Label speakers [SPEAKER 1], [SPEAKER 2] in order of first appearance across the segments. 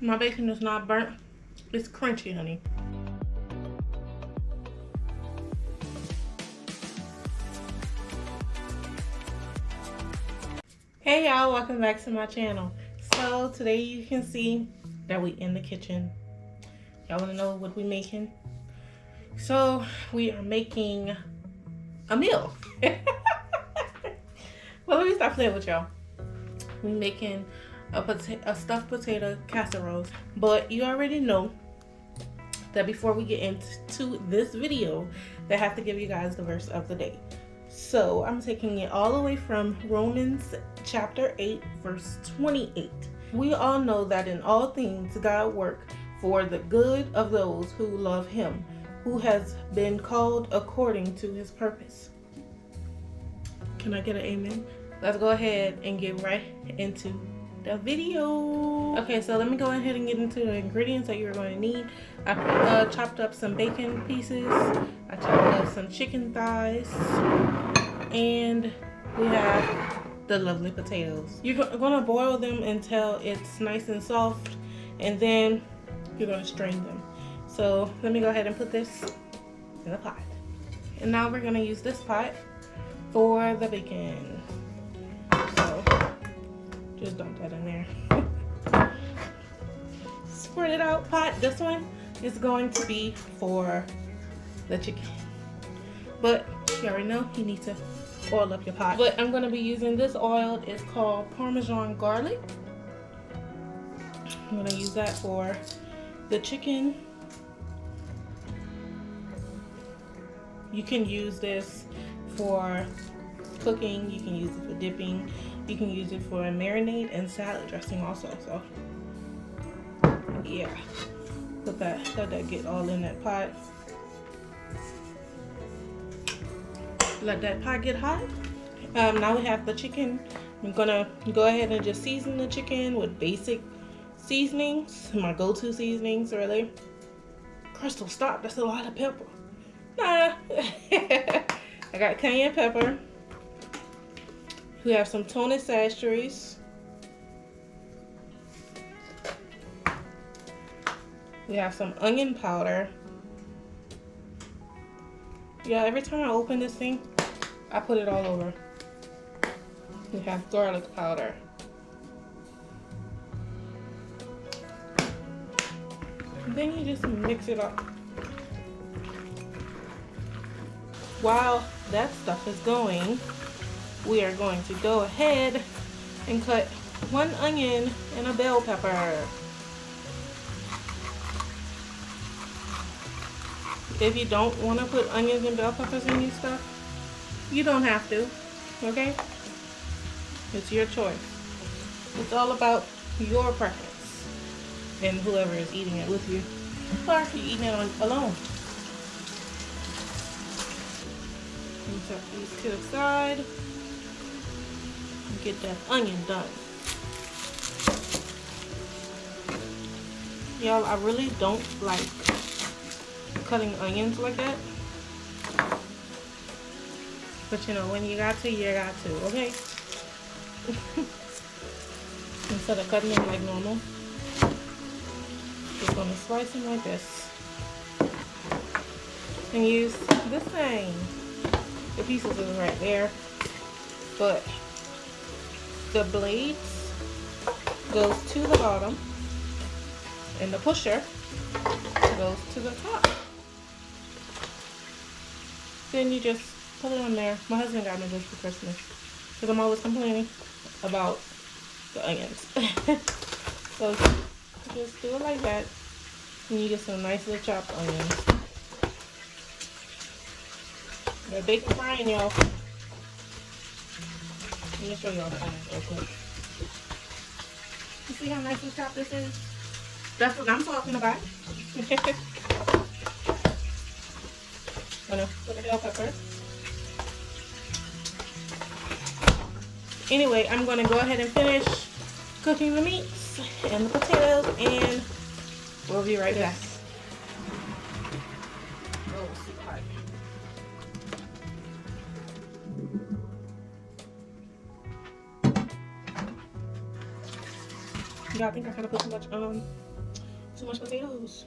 [SPEAKER 1] My bacon is not burnt. It's crunchy, honey. Hey y'all, welcome back to my channel. So today you can see that we in the kitchen. Y'all wanna know what we making? So we are making a meal. Well, let me stop playing with y'all. We making a stuffed potato casserole. But you already know that before we get into this video, that I have to give you guys the verse of the day. So I'm taking it all the way from Romans chapter 8, verse 28. We all know that in all things God works for the good of those who love him, who has been called according to his purpose. Can I get an amen? Let's go ahead and get right into the video. Okay, so let me go ahead and get into the ingredients that you're going to need. I chopped up some bacon pieces. I chopped up some chicken thighs. And we have the lovely potatoes. You're going to boil them until it's nice and soft, and then you're going to strain them. So let me go ahead and put this in the pot. And now we're going to use this pot for the bacon. So just dump that in there. Spread it out pot. This one is going to be for the chicken. But you already know you need to oil up your pot. But I'm going to be using this oil. It's called Parmesan garlic. I'm going to use that for the chicken. You can use this for cooking. You can use it for dipping. You can use it for a marinade and salad dressing also. So yeah, let that get all in that pot. Let that pot get hot. Now we have the chicken. I'm gonna go ahead and just season the chicken with basic seasonings. My go-to seasonings, really. Crystal, stop. That's a lot of pepper. Nah. I got cayenne pepper. We have some Tony sachets. We have some onion powder. Yeah, every time I open this thing, I put it all over. We have garlic powder. And then you just mix it up. While that stuff is going, we are going to go ahead and cut one onion and a bell pepper. If you don't want to put onions and bell peppers in your stuff, you don't have to, okay? It's your choice. It's all about your preference and whoever is eating it with you, or if you're eating it alone. And set these to the side and get that onion done. Y'all, I really don't like cutting onions like that, but you know, when you got to, you got to, okay? Instead of cutting them like normal, just gonna slice them like this and use this thing. The pieces is right there, but the blades goes to the bottom and the pusher goes to the top. Then you just put it on there. My husband got me this for Christmas because I'm always complaining about the onions. So just do it like that and you get some nice little chopped onions. They're bacon frying, y'all. Let me show y'all the onions real quick. You see how nice and chopped this is? That's what I'm talking about. Gonna put the bell pepper. Anyway, I'm gonna go ahead and finish cooking the meats and the potatoes, and we'll be right back. Oh, sweetheart. Yeah, I think I kind of put too much potatoes.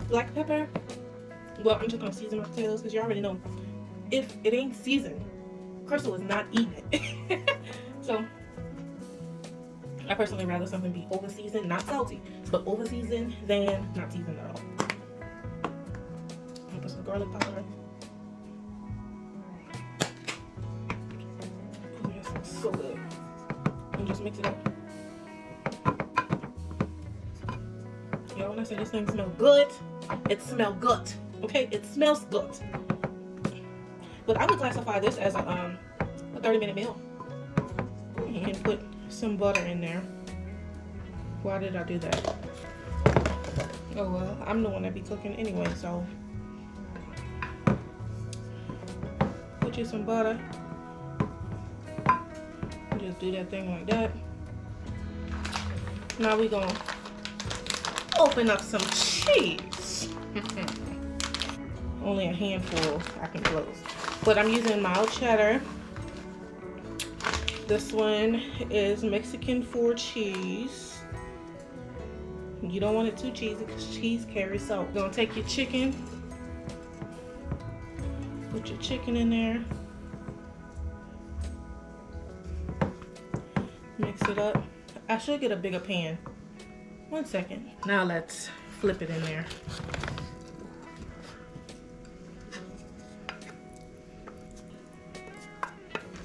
[SPEAKER 1] Black pepper. Well, I'm just gonna season my potatoes because you already know if it ain't seasoned, Crystal is not eating it. So I personally rather something be over seasoned, not salty, but over seasoned than not seasoned at all. I'll put some garlic powder. Oh, that smells so good. And just mix it up. Yo, when I say this thing smells good, it smells good. Okay, it smells good. But I would classify this as a 30-minute meal. And put some butter in there. Why did I do that? Oh well, I'm the one that be cooking anyway, so put you some butter. Just do that thing like that. Now we gonna open up some cheese. Only a handful I can close. But I'm using mild cheddar. This one is Mexican 4 cheese. You don't want it too cheesy because cheese carries salt. You're gonna take your chicken. Put your chicken in there. Mix it up. I should get a bigger pan. 1 second. Now let's flip it in there.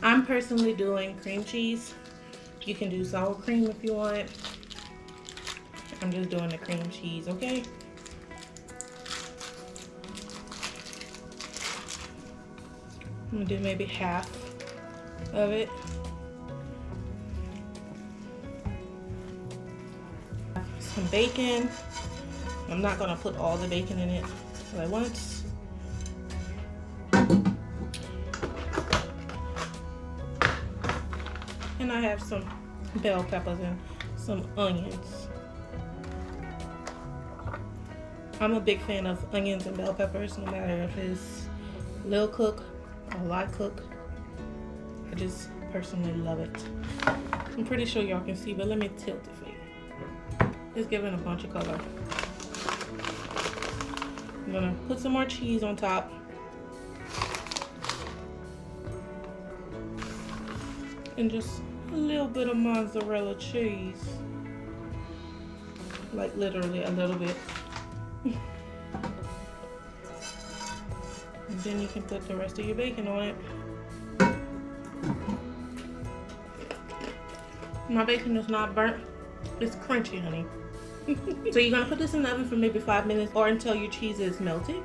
[SPEAKER 1] I'm personally doing cream cheese. You can do sour cream if you want. I'm just doing the cream cheese, okay? I'm gonna do maybe half of it. Some bacon. I'm not gonna put all the bacon in it at once. And I have some bell peppers and some onions. I'm a big fan of onions and bell peppers, no matter if it's little cook or light cook. I just personally love it. I'm pretty sure y'all can see, but let me tilt it for you. It's giving a bunch of color. I'm gonna put some more cheese on top. And just a little bit of mozzarella cheese. Like literally a little bit. And then you can put the rest of your bacon on it. My bacon is not burnt. It's crunchy, honey. So you're gonna put this in the oven for maybe 5 minutes or until your cheese is melted.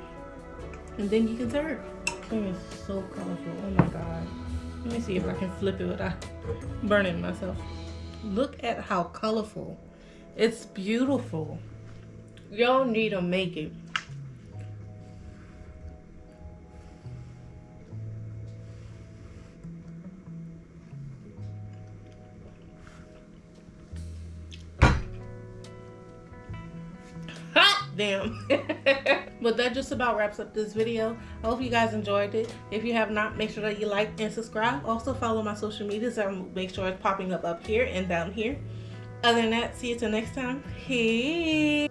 [SPEAKER 1] And then you can serve. This thing is so colorful. Oh my God. Let me see if I can flip it without burning myself. Look at how colorful. It's beautiful. Y'all need to make it. Hot damn. But that just about wraps up this video. I hope you guys enjoyed it. If you have not, make sure that you like and subscribe. Also follow my social media, so I'll make sure it's popping up here and down here. Other than that, see you till next time. Hey.